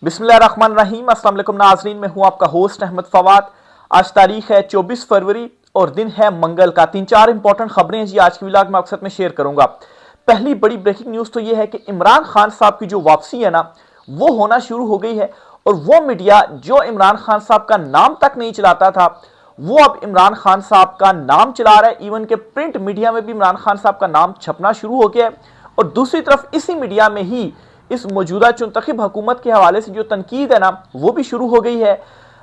बिस्मिल्लाहिर्रहमानिर्रहीम। अस्सलाम वालेकुम नाज़रीन, मैं हूं आपका होस्ट अहमद फवाद। आज तारीख है 24 फरवरी और दिन है मंगल का। 3-4 इंपॉर्टेंट खबरें जी आज की व्लॉग में आपके साथ में शेयर करूंगा। पहली बड़ी ब्रेकिंग न्यूज़ तो यह है कि इमरान खान साहब की जो वापसी है ना, वो होना शुरू हो गई है। और वो मीडिया जो इमरान खान साहब का नाम तक नहीं चलाता था, वो अब इमरान खान साहब का नाम चला रहा है। इवन के प्रिंट मीडिया में भी इमरान खान साहब का नाम छपना शुरू हो गया है। और दूसरी तरफ इसी मीडिया में ही इस मौजूदा चुनतखब हुकूमत के हवाले से जो तनकीद है ना, वो भी शुरू हो गई है।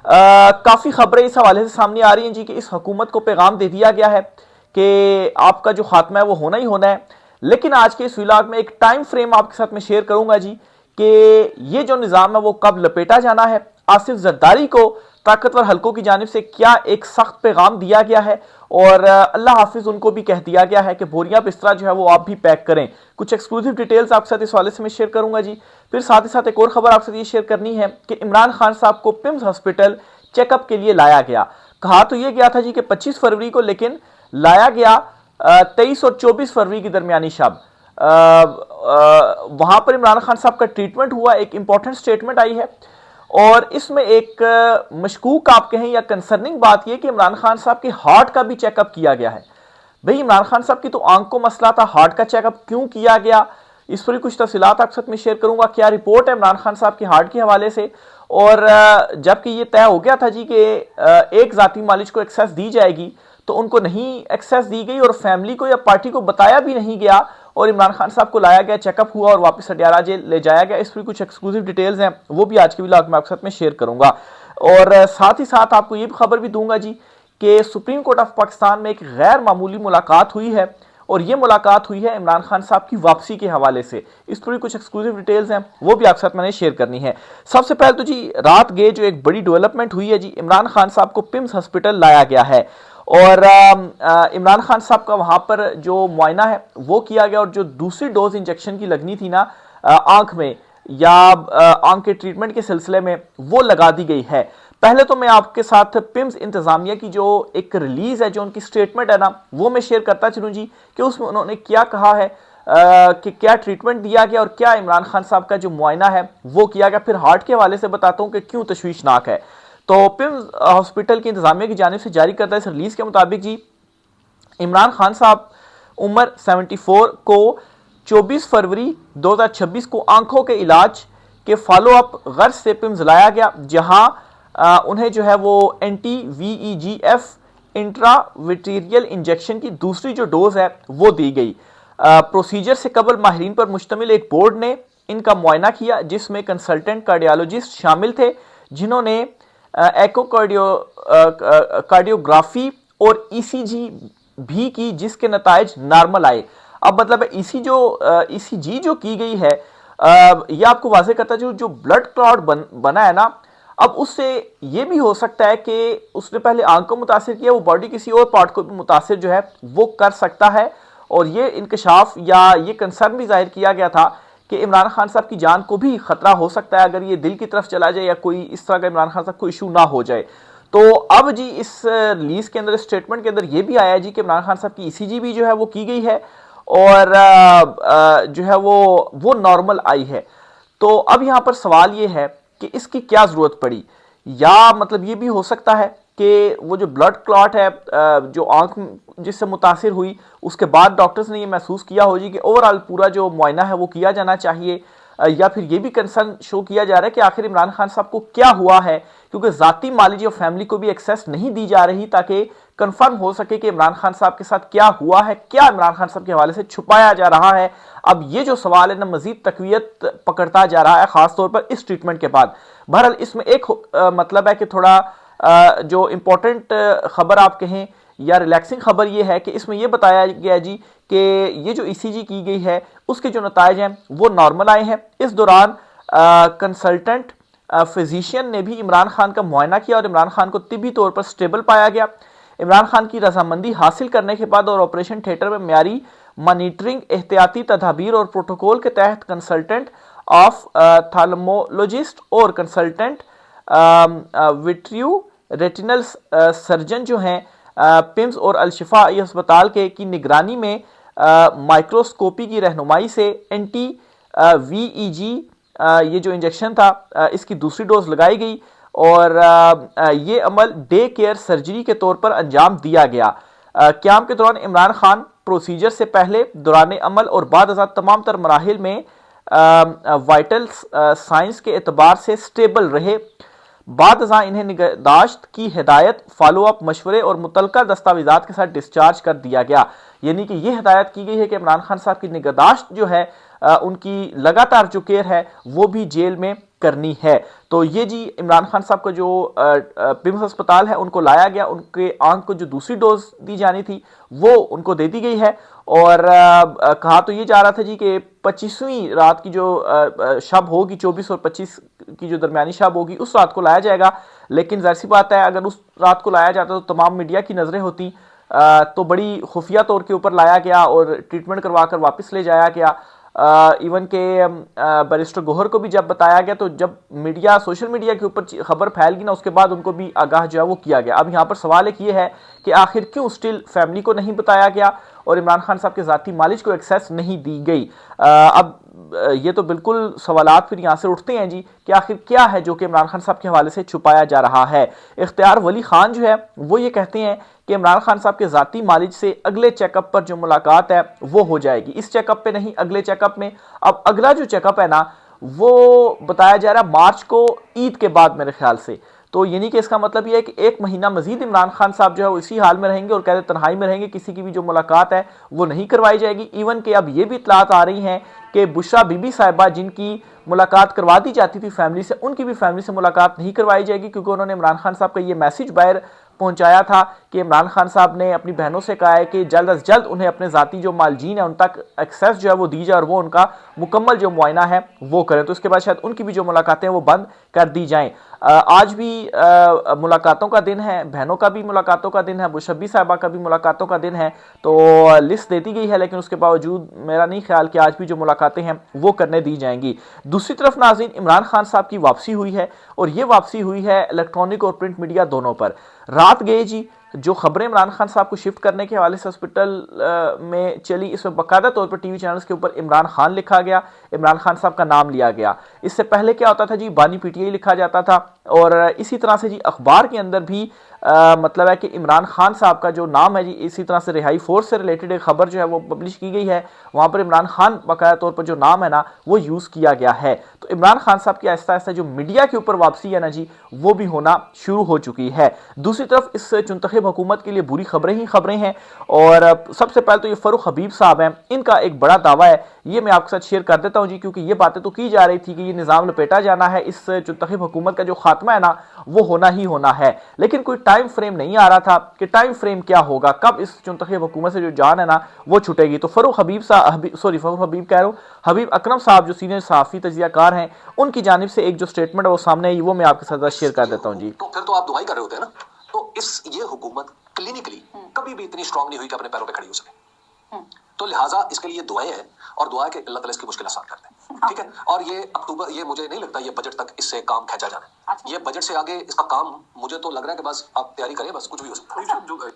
काफ़ी खबरें इस हवाले से सामने आ रही हैं जी कि इस हुकूमत को पैगाम दे दिया गया है कि आपका जो खात्मा है वो होना ही होना है। लेकिन आज के इस व्लॉग में एक टाइम फ्रेम आपके साथ में शेयर करूंगा जी कि ये जो निज़ाम है वो कब लपेटा जाना है। आसिफ जरदारी को ताकतवर हलकों की जानिब से क्या एक सख्त पैगाम दिया गया है और अल्लाह हाफिज उनको भी कह दिया गया है कि बोरियां बिस्तरा जो है वो आप भी पैक करें। कुछ एक्सक्लूसिव डिटेल्स आपके साथ इस वाले से मैं शेयर करूंगा जी। फिर साथ ही साथ एक और खबर आपसे ये शेयर करनी है कि इमरान खान साहब को पिम्स हॉस्पिटल चेकअप के लिए लाया गया। कहा तो यह गया था जी कि 25 फरवरी को, लेकिन लाया गया 23 और 24 फरवरी की दरमियानी शब। वहां पर इमरान खान साहब का ट्रीटमेंट हुआ। एक इंपॉर्टेंट स्टेटमेंट आई है और इसमें एक मशकूक आप कहें या कंसर्निंग बात यह कि इमरान खान साहब के हार्ट का भी चेकअप किया गया है। भाई, इमरान खान साहब की तो आंख को मसला था, हार्ट का चेकअप क्यों किया गया, इस पर कुछ तफसीलात आपके साथ में शेयर करूंगा। क्या रिपोर्ट है इमरान खान साहब की हार्ट के हवाले से। और जबकि ये तय हो गया था जी कि एक जाती मालिज को एक्सेस दी जाएगी, तो उनको नहीं एक्सेस दी गई और फैमिली को या पार्टी को बताया भी नहीं गया और इमरान खान साहब को लाया गया, चेकअप हुआ और वापस अडियाला जेल ले जाया गया। इस पर कुछ एक्सक्लूसिव डिटेल्स हैं, वो भी आज के व्लॉग में आपके साथ में शेयर करूंगा। और साथ ही साथ आपको ये भी खबर भी दूंगा जी कि सुप्रीम कोर्ट ऑफ पाकिस्तान में एक गैर मामूली मुलाकात हुई है और ये मुलाकात हुई है इमरान खान साहब की वापसी के हवाले से। इस पर कुछ एक्सक्लूसिव डिटेल्स हैं, वो भी आपके साथ मैंने शेयर करनी है। सबसे पहले तो जी रात गए जो एक बड़ी डेवलपमेंट हुई है जी, इमरान खान साहब को पिम्स हॉस्पिटल लाया गया है और इमरान खान साहब का वहां पर जो मुआयना है वो किया गया और जो दूसरी डोज इंजेक्शन की लगनी थी ना आंख में या आंख के ट्रीटमेंट के सिलसिले में, वो लगा दी गई है। पहले तो मैं आपके साथ पिम्स इंतजामिया की जो एक रिलीज है, जो उनकी स्टेटमेंट है ना, वो मैं शेयर करता चलूं जी कि उसमें उन्होंने क्या कहा है कि क्या ट्रीटमेंट दिया गया और क्या इमरान खान साहब का जो मुआयना है वो किया गया। फिर हार्ट के हवाले से बताता हूं कि क्यों तशवीशनाक है। तो पिम्स हॉस्पिटल की इंतजामिया की जानिब से जारी करता इस रिलीज के मुताबिक जी, इमरान खान साहब उम्र 74 को 24 फरवरी 2026 को आंखों के इलाज के फॉलोअप गर्ज से पिम्स लाया गया, जहां उन्हें जो है वो anti-VEGF इंट्राविट्रीरियल इंजेक्शन की दूसरी जो डोज है वो दी गई। प्रोसीजर से कबल माहिरीन पर मुश्तमिल एक बोर्ड ने इनका मुआयना किया, जिसमें कंसल्टेंट कार्डियोलॉजिस्ट शामिल थे, जिन्होंने कार्डियोग्राफी और ईसीजी भी की, जिसके नताइज नॉर्मल आए। अब मतलब ईसीजी जो की गई है, यह आपको वाज़ेह करता है जो ब्लड क्लॉट बना है ना, अब उससे यह भी हो सकता है कि उसने पहले आंख को मुतासिर किया, वो बॉडी किसी और पार्ट को भी मुतासिर जो है वो कर सकता है। और ये इंकशाफ या ये कंसर्न भी जाहिर किया गया था कि इमरान खान साहब की जान को भी खतरा हो सकता है अगर ये दिल की तरफ चला जाए या कोई इस तरह का इमरान खान साहब को इशू ना हो जाए। तो अब जी इस रिलीज के अंदर, स्टेटमेंट के अंदर, ये भी आया जी कि इमरान खान साहब की ईसीजी भी जो है वो की गई है और जो है वो नॉर्मल आई है। तो अब यहां पर सवाल ये है कि इसकी क्या जरूरत पड़ी, या मतलब ये भी हो सकता है कि वो जो ब्लड क्लॉट है जो आंख जिससे मुतासिर हुई, उसके बाद डॉक्टर्स ने ये महसूस किया हो जी कि ओवरऑल पूरा जो मुआयना है वो किया जाना चाहिए। या फिर ये भी कंसर्न शो किया जा रहा है कि आखिर इमरान खान साहब को क्या हुआ है, क्योंकि जाती मालिज और फैमिली को भी एक्सेस नहीं दी जा रही ताकि कंफर्म हो सके कि इमरान खान साहब के साथ क्या हुआ है, क्या इमरान खान साहब के हवाले से छुपाया जा रहा है। अब ये जो सवाल है ना, मजीद तकवीयत पकड़ता जा रहा है, खासतौर पर इस ट्रीटमेंट के बाद। बहरहाल इसमें एक मतलब है कि थोड़ा जो इंपॉर्टेंट खबर आप कहें या रिलैक्सिंग खबर ये है कि इसमें यह बताया गया जी कि ये जो ईसीजी की गई है उसके जो नताइज हैं वो नॉर्मल आए हैं। इस दौरान कंसल्टेंट फिजिशियन ने भी इमरान खान का मुआयना किया और इमरान खान को तिब्बी तौर पर स्टेबल पाया गया। इमरान खान की रजामंदी हासिल करने के बाद और ऑपरेशन थिएटर में म्यारी मॉनिटरिंग, एहतियाती तदाबीर और प्रोटोकॉल के तहत कंसल्टेंट ऑफ थैल्मोलॉजिस्ट और कंसल्टेंट विट्रियो रेटिनल सर्जन जो हैं पिम्स और अलशिफा अस्पताल के की निगरानी में माइक्रोस्कोपी की रहनुमाई से एंटी VEG ये जो इंजेक्शन था इसकी दूसरी डोज लगाई गई और ये अमल डे केयर सर्जरी के तौर पर अंजाम दिया गया। क़याम के दौरान इमरान खान प्रोसीजर से पहले, दौरान अमल और बाद अज़ा तमाम तर मराहिल में वाइटल साइंस के एतबार से स्टेबल रहे। बाद अज़ा इन्हें निगहदाश्त की हिदायत, फॉलोअप, मशवरे और मुतलका दस्तावेजात के साथ डिस्चार्ज कर दिया गया। यानी कि यह हिदायत की गई है कि इमरान खान साहब की निगहदाश्त जो है उनकी लगातार जो केयर है वो भी जेल में करनी है। तो ये जी इमरान खान साहब का जो पिम्स अस्पताल है उनको लाया गया, उनके आंख को जो दूसरी डोज दी जानी थी वो उनको दे दी गई है। और कहा तो ये जा रहा था जी कि 25वीं रात की जो शब होगी, 24 और 25 की जो दरमियानी शब होगी उस रात को लाया जाएगा। लेकिन जाहिर सी बात है अगर उस रात को लाया जाता तो तमाम मीडिया की नजरें होती, तो बड़ी खुफिया तौर के ऊपर लाया गया और ट्रीटमेंट करवा कर वापस ले जाया गया। इवन के बैरिस्टर गोहर को भी जब बताया गया तो जब मीडिया, सोशल मीडिया के ऊपर खबर फैल गई ना, उसके बाद उनको भी आगाह जो है वो किया गया। अब यहाँ पर सवाल एक ये है कि आखिर क्यों स्टिल फैमिली को नहीं बताया गया और इमरान खान साहब के ज़ाती मालिज को एक्सेस नहीं दी गई। अब ये तो बिल्कुल सवालात फिर यहाँ से उठते हैं जी कि आखिर क्या है जो कि इमरान खान साहब के हवाले से छुपाया जा रहा है। इख्तियार वली खान जो है वो ये कहते हैं कि इमरान खान साहब के ज़ाती मालिज से अगले चेकअप पर जो मुलाकात है वो हो जाएगी, इस चेकअप पे नहीं, अगले चेकअप में। अब अगला जो चेकअप है ना वो बताया जा रहा है मार्च को, ईद के बाद मेरे ख्याल से। तो यानी कि इसका मतलब यह है कि एक महीना मजीद इमरान खान साहब जो है वो इसी हाल में रहेंगे और कहते तन्हाई में रहेंगे, किसी की भी जो मुलाकात है वो नहीं करवाई जाएगी। इवन के अब ये भी इतलात आ रही हैं कि बुशरा बीबी साहिबा जिनकी मुलाकात करवा दी जाती थी फैमिली से, उनकी भी फैमिली से मुलाकात नहीं करवाई जाएगी, क्योंकि उन्होंने इमरान खान साहब का ये मैसेज बाहर पहुंचाया था कि इमरान खान साहब ने अपनी बहनों से कहा है कि जल्द अज जल्द उन्हें अपने ज़ाती जो मालजीन है उन तक एक्सेस जो है वो दी जाए और वो उनका मुकम्मल जो मुआयना है वो करें। तो उसके बाद शायद उनकी भी जो मुलाकातें हैं वो बंद कर दी जाएं। आज भी मुलाकातों का दिन है, बहनों का भी मुलाकातों का दिन है, बुशब्बी साहिबा का भी मुलाकातों का दिन है। तो लिस्ट दे दी गई है, लेकिन उसके बावजूद मेरा नहीं ख्याल कि आज भी जो मुलाकातें हैं वो करने दी जाएंगी। दूसरी तरफ नाज़रीन, इमरान खान साहब की वापसी हुई है और ये वापसी हुई है इलेक्ट्रॉनिक और प्रिंट मीडिया दोनों पर। रात गए जी जो खबरें इमरान खान साहब को शिफ्ट करने के हवाले से हॉस्पिटल में चली, इसमें बाकायदा तौर पर टीवी चैनल्स के ऊपर इमरान खान लिखा गया, इमरान खान साहब का नाम लिया गया। इससे पहले क्या होता था जी, बानी पीटीआई लिखा जाता था और इसी तरह से जी अखबार के अंदर भी मतलब है कि इमरान खान साहब का जो नाम है जी, इसी तरह से रिहाई फोर्स से रिलेटेड एक खबर जो है वो पब्लिश की गई है, वहाँ पर इमरान खान बाकायदा तौर पर जो नाम है ना वो यूज़ किया गया है। तो इमरान खान साहब की आहिस्ता आहिस्ता जो मीडिया के ऊपर वापसी है ना जी वो भी होना शुरू हो चुकी है। दूसरी तरफ इस चुनतखब हुकूमत के लिए बुरी खबरें ही खबरें हैं और सबसे पहले तो ये फरूख हबीब साहब हैं, इनका एक बड़ा दावा है, ये मैं आपके साथ शेयर कर देता हूँ जी, क्योंकि ये बातें तो की जा रही थी कि ये निज़ाम लपेटा जाना है, इस चुनतखब हुकूमत का जो खात्मा है ना वो होना ही होना है, लेकिन कोई टाइम फ्रेम नहीं आ रहा था कि टाइम फ्रेम क्या होगा, कब इस चुनतखब हुकूमत से जो जान है ना वो छुटेगी। तो फरूख हबीब साहब, फरूख हबीब कह रहा हूँ, हबीब अकरम साहब जो सीनियर सहाफ़ी तजियाकार हैं, उनकी जानिब से एक जो स्टेटमेंट है वो सामने आई, वो मैं आपके साथ शेयर कर देता हूँ जी। तो फिर तो आप दुआई कर रहे होते हैं ना, तो ये हुकूमत क्लिनिकली कभी भी इतनी स्ट्रांग नहीं हुई कि अपने पैरों पे खड़ी हो सके। तो लिहाजा इसके लिए दुआएं हैं और दुआ के अल्लाह ताला इसकी मुश्किल आसान करते हैं, ठीक है। और ये अक्टूबर, ये मुझे नहीं लगता ये बजट तक इससे काम खींचा जाना है। अच्छा। ये बजट से आगे इसका काम मुझे तो लग रहा है कि बस आप तैयारी करें, बस कुछ भी हो सकता है।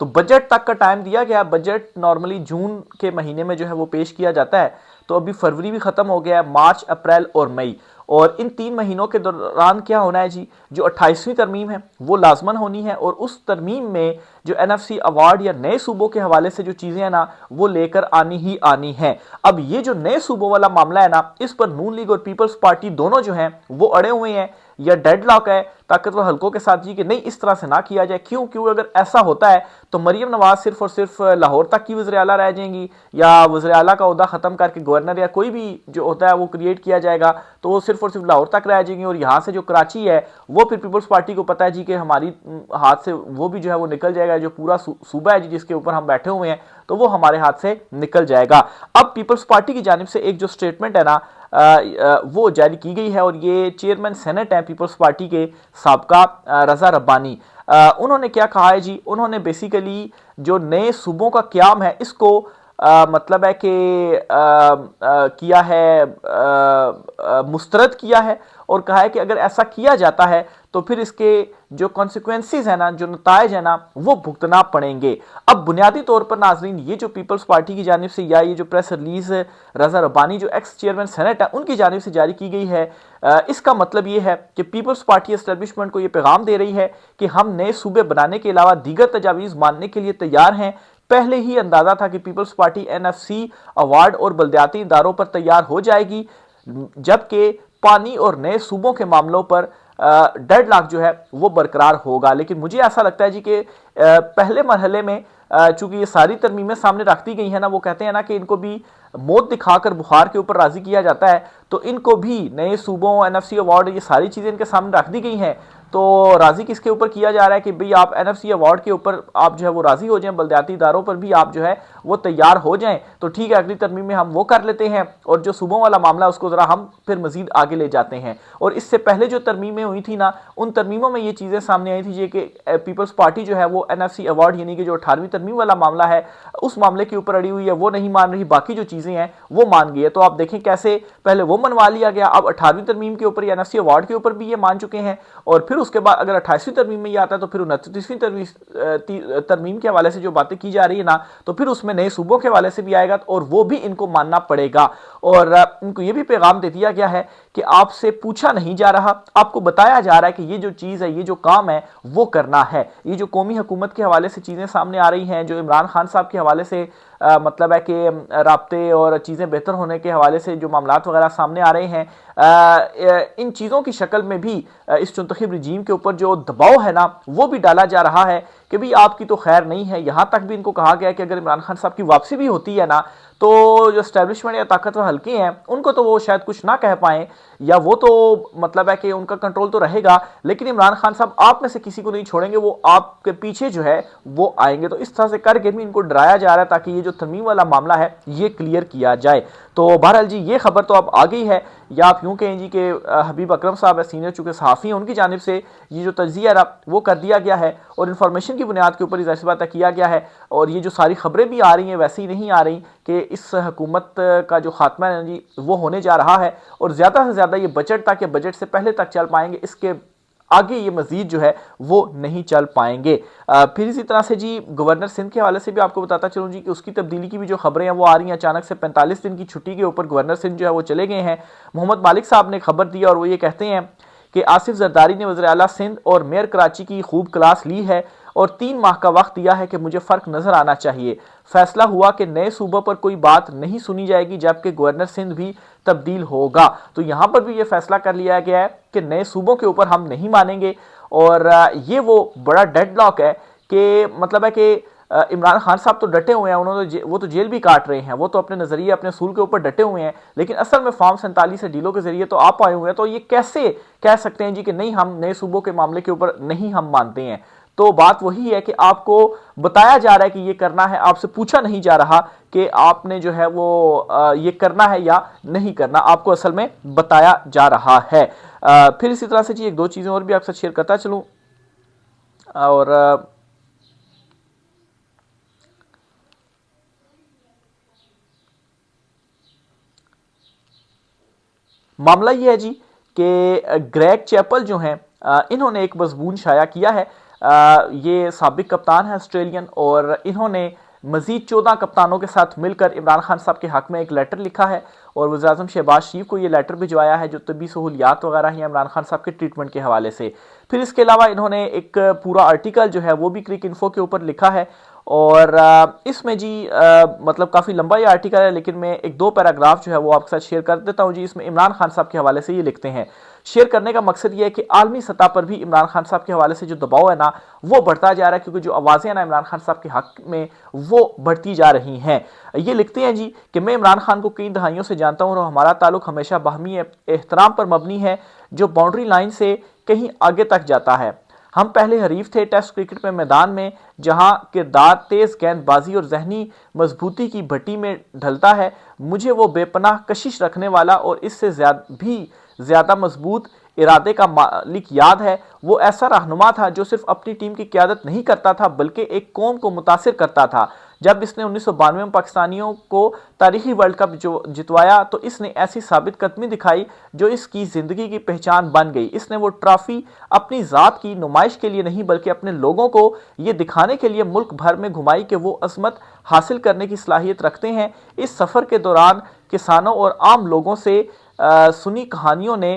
तो बजट तक का टाइम दिया गया। बजट नॉर्मली जून के महीने में जो है वो पेश किया जाता है, तो अभी फरवरी भी खत्म हो गया है, मार्च, अप्रैल और मई, और इन 3 महीनों के दौरान क्या होना है जी, जो 28वीं तरमीम है वो लाजमन होनी है और उस तरमीम में जो NFC अवार्ड या नए सूबों के हवाले से जो चीज़ें हैं ना वो लेकर आनी ही आनी है। अब ये जो नए सूबों वाला मामला है ना, इस पर नून लीग और पीपल्स पार्टी दोनों जो हैं वो अड़े हुए हैं, या डेडलॉक है ताकतवर हलकों के साथ जी कि नहीं इस तरह से ना किया जाए। क्यों? क्योंकि अगर ऐसा होता है तो मरियम नवाज सिर्फ और सिर्फ लाहौर तक की वज़ीर आला रह जाएंगी, या वज़ीर आला का ओहदा ख़त्म करके गवर्नर या कोई भी जो होता है वो क्रिएट किया जाएगा, तो वो सिर्फ और सिर्फ लाहौर तक रह जाएंगी, और यहाँ से जो कराची है वो फिर पीपल्स पार्टी को पता है जी कि हमारी हाथ से वो भी जो है वो निकल जाएगा, जो पूरा सूबा है जी जिसके ऊपर हम बैठे हुए हैं तो वो हमारे हाथ से निकल जाएगा। अब पीपल्स पार्टी की जानिब से एक जो स्टेटमेंट है ना वो जारी की गई है, और ये चेयरमैन सेनेट हैं पीपल्स पार्टी के साबका रज़ा रब्बानी, उन्होंने क्या कहा है जी, उन्होंने बेसिकली जो नए सूबों का क़याम है इसको मतलब है कि किया है, मुस्तरद किया है, और कहा है कि अगर ऐसा किया जाता है तो फिर इसके जो कॉन्सिक्वेंसेस है ना, जो नतायज है ना, वो भुगतना पड़ेंगे। अब बुनियादी तौर पर नाजरीन, ये जो पीपल्स पार्टी की जानिब से या ये जो प्रेस रिलीज रजा रब्बानी जो एक्स चेयरमैन सेनेट है उनकी जानिब से जारी की गई है, इसका मतलब ये है कि पीपल्स पार्टी एस्टेब्लिशमेंट को ये पैगाम दे रही है कि हम नए सूबे बनाने के अलावा दीगर तजावीज़ मानने के लिए तैयार हैं। पहले ही अंदाजा था कि पीपल्स पार्टी एनएफसी अवार्ड और बल्दियाती इदारों पर तैयार हो जाएगी, जबकि पानी और नए सूबों के मामलों पर डेडलॉक जो है वो बरकरार होगा। लेकिन मुझे ऐसा लगता है जी कि पहले मरहले में चूंकि ये सारी तरमीमें सामने रख दी गई है ना, वो कहते हैं ना कि इनको भी मौत दिखाकर बुखार के ऊपर राजी किया जाता है, तो इनको भी नए सूबों, एनएफसी अवार्ड, ये सारी चीजें इनके सामने रख दी गई हैं। तो राजी किसके ऊपर किया जा रहा है कि भाई आप एनएफसी अवार्ड के ऊपर आप जो है वो राजी हो जाएं, बल्दियाती इदारों पर भी आप जो है वो तैयार हो जाएं, तो ठीक है अगली तरमीम में हम वो कर लेते हैं और जो सूबों वाला मामला उसको जरा हम फिर मजीद आगे ले जाते हैं। और इससे पहले जो तरमीमें हुई थी ना, उन तरमीमों में ये चीजें सामने आई थी कि पीपल्स पार्टी जो है वो एनएफसी अवार्ड यानी कि जो 18वीं तरमीम वाला मामला है उस मामले के ऊपर अड़ी हुई है, वो नहीं मान रही, बाकी जो चीजें हैं वो मान गई है। तो आप देखें कैसे पहले वो मनवा लिया गया, अब 18वीं तरमीम के ऊपर एनएफसी अवार्ड के ऊपर भी ये मान चुके हैं, और फिर उसके बाद अगर 28वीं तरमीम में ये आता है तो फिर 29वीं तरमीम के हवाले से जो बातें की जा रही है ना, तो फिर उसमें नए सूबों के हवाले से भी आएगा और वो भी इनको मानना पड़ेगा। और इनको ये भी पैगाम दे दिया गया है कि आपसे पूछा नहीं जा रहा, आपको बताया जा रहा है कि ये जो चीज़ है, ये जो काम है वो करना है। ये जो कौमी हुकूमत के हवाले से चीज़ें सामने आ रही हैं, जो इमरान खान साहब के हवाले से मतलब है कि राब्ते और चीज़ें बेहतर होने के हवाले से जो मामलात वगैरह सामने आ रहे हैं, इन चीज़ों की शक्ल में भी इस चुंतखब रजीम के ऊपर जो दबाव है ना वो भी डाला जा रहा है कि भाई आपकी तो खैर नहीं है। यहाँ तक भी इनको कहा गया है कि अगर इमरान खान साहब की वापसी भी होती है ना, तो जो एस्टेब्लिशमेंट या ताकतवर हल्के हैं उनको तो वो शायद कुछ ना कह पाएं, या वो तो मतलब है कि उनका कंट्रोल तो रहेगा, लेकिन इमरान खान साहब आप में से किसी को नहीं छोड़ेंगे, वो आपके पीछे जो है वो आएंगे। तो इस तरह से करके भी इनको डराया जा रहा है ताकि ये जो तरमीम वाला मामला है ये क्लियर किया जाए। तो बहरहाल जी ये खबर तो अब आ गई है, या आप यूं कहें जी कि हबीब अकरम साहब है सीनियर चूंकि सहाफ़ी हैं, उनकी जानिब से ये जो तज्जिया है वो कर दिया गया है और इन्फॉर्मेशन की बुनियाद के ऊपर ही ज़ाहिर बात किया गया है। और ये जो सारी खबरें भी आ रही हैं वैसे ही नहीं आ रही कि इस हुकूमत का जो खात्मा है जी वो होने जा रहा है, और ज़्यादा से ज़्यादा ये बजट तक या बजट से पहले तक चल पाएंगे, इसके आगे ये मजीद जो है वो नहीं चल पाएंगे। फिर इसी तरह से जी गवर्नर सिंध के हवाले से भी आपको बताता चलूँ जी कि उसकी तब्दीली की भी जो खबरें हैं वो आ रही हैं। अचानक से 45 दिन की छुट्टी के ऊपर गवर्नर सिंध जो है वो चले गए हैं। मोहम्मद मालिक साहब ने खबर दी और वो ये कहते हैं कि आसिफ जरदारी ने वज़ीर आला सिंध और मेयर कराची की खूब क्लास ली है और 3 माह का वक्त दिया है कि मुझे फ़र्क नज़र आना चाहिए। फैसला हुआ कि नए सूबों पर कोई बात नहीं सुनी जाएगी जबकि गवर्नर सिंध भी तब्दील होगा। तो यहाँ पर भी ये फैसला कर लिया गया है कि नए सूबों के ऊपर हम नहीं मानेंगे, और ये वो बड़ा डेडलॉक है कि मतलब है कि इमरान खान साहब तो डटे हुए हैं, उन्होंने वो तो जेल भी काट रहे हैं, वो तो अपने नज़रिए अपने सूल के ऊपर डटे हुए हैं, लेकिन असल में फॉर्म 47 से डीलों के जरिए तो आप आए हुए हैं। तो ये कैसे कह सकते हैं जी कि नहीं हम नए सूबों के मामले के ऊपर नहीं हम मानते हैं। तो बात वही है कि आपको बताया जा रहा है कि ये करना है, आपसे पूछा नहीं जा रहा कि आपने जो है वो ये करना है या नहीं करना, आपको असल में बताया जा रहा है। फिर इसी तरह से जी एक दो चीज़ें और भी आपके साथ शेयर करता चलूँ, और मामला ये है जी कि ग्रेग चैपल जो हैं इन्होंने एक मजमून शाया किया है। ये साबिक कप्तान है ऑस्ट्रेलियन, और इन्होंने मजीद 14 कप्तानों के साथ मिलकर इमरान खान साहब के हक में एक लेटर लिखा है और वज़ीर-ए-आज़म शहबाज शरीफ को ये लेटर भिजवाया है जो तबी सहूलियात वगैरह हैं इमरान खान साहब के ट्रीटमेंट के हवाले से। फिर इसके अलावा इन्होंने एक पूरा आर्टिकल जो है वो भी क्रिक इन्फो के ऊपर लिखा है, और इसमें जी मतलब काफ़ी लंबा ये आर्टिकल है, लेकिन मैं एक दो पैराग्राफ जो है वो आपके साथ शेयर कर देता हूँ जी। इसमें इमरान खान साहब के हवाले से ये लिखते हैं, शेयर करने का मकसद ये है कि आलमी सतह पर भी इमरान खान साहब के हवाले से जो दबाव है ना वो बढ़ता जा रहा है, क्योंकि जो आवाज़ें हैं ना इमरान खान साहब के हक में वो बढ़ती जा रही हैं। ये लिखते हैं जी कि मैं इमरान खान को कई दहाइयों से जानता हूँ और हमारा ताल्लुक हमेशा बाहमी एहतराम पर मबनी है जो बाउंड्री लाइन से कहीं आगे तक जाता है। हम पहले हरीफ थे टेस्ट क्रिकेट में मैदान में, जहां किरदार तेज गेंदबाजी और जहनी मजबूती की भट्टी में ढलता है। मुझे वो बेपनाह कशिश रखने वाला और इससे ज़्यादा मजबूत इरादे का मालिक याद है। वो ऐसा रहनुमा था जो सिर्फ अपनी टीम की क़यादत नहीं करता था बल्कि एक कौम को मुतासिर करता था। जब इसने 1992 में पाकिस्तानियों को तारीखी वर्ल्ड कप जो जितवाया तो इसने ऐसी साबित कदमी दिखाई जो इसकी ज़िंदगी की पहचान बन गई। इसने वो ट्रॉफी अपनी ज़ात की नुमाइश के लिए नहीं बल्कि अपने लोगों को ये दिखाने के लिए मुल्क भर में घुमाई कि वो अज़मत हासिल करने की सलाहियत रखते हैं। इस सफ़र के दौरान किसानों और आम लोगों से सुनी कहानियों ने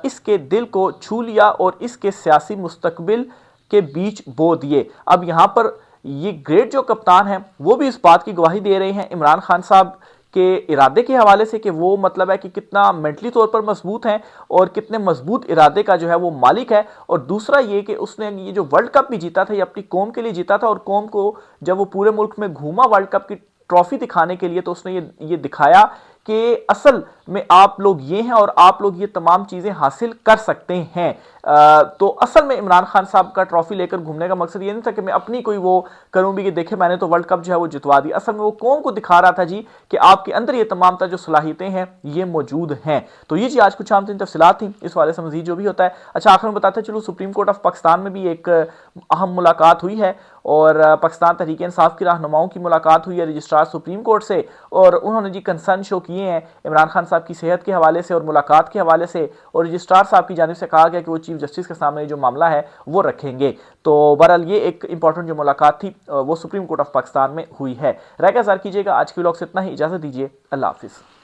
इसके दिल को छू लिया और इसके सियासी मुस्तकबिल के बीच बो दिए। अब यहाँ पर ये ग्रेट जो कप्तान हैं वो भी इस बात की गवाही दे रहे हैं इमरान खान साहब के इरादे के हवाले से कि वो मतलब है कि कितना मेंटली तौर पर मजबूत हैं और कितने मजबूत इरादे का जो है वो मालिक है। और दूसरा ये कि उसने ये जो वर्ल्ड कप भी जीता था ये अपनी कौम के लिए जीता था और कौम को जब वो पूरे मुल्क में घूमा वर्ल्ड कप की ट्रॉफी दिखाने के लिए तो उसने ये दिखाया कि असल में आप लोग ये हैं और आप लोग ये तमाम चीज़ें हासिल कर सकते हैं। तो असल में इमरान खान साहब का ट्रॉफी लेकर घूमने का मकसद ये नहीं था कि मैं अपनी कोई वो करूं भी कि देखे मैंने तो वर्ल्ड कप जो है वो जितवा दी। असल में वो कौम को दिखा रहा था जी कि आपके अंदर ये तमाम जो सलाहियतें हैं ये मौजूद हैं। तो ये जी आज कुछ आम तफसीलात थी इस वाले से मजीद जो भी होता है। अच्छा आखिर में बताते चलो सुप्रीम कोर्ट ऑफ पाकिस्तान में भी एक अहम मुलाकात हुई है और पाकिस्तान तहरीक इंसाफ की रहनुमाओं की मुलाकात हुई है रजिस्ट्रार सुप्रीम कोर्ट से और उन्होंने जी कंसर्न शो किए हैं इमरान खान साहब की सेहत के हवाले से और मुलाकात के हवाले से और रजिस्ट्रार साहब की जानिब से कहा गया कि वो चीफ जस्टिस के सामने जो मामला है वो रखेंगे। तो बहरहाल ये एक इंपॉर्टेंट जो मुलाकात थी वो सुप्रीम कोर्ट ऑफ पाकिस्तान में हुई है। राय का ज़ाहिर कीजिएगा। आज के व्लॉग से इतना ही, इजाज़त दीजिए, अल्लाह हाफिज़।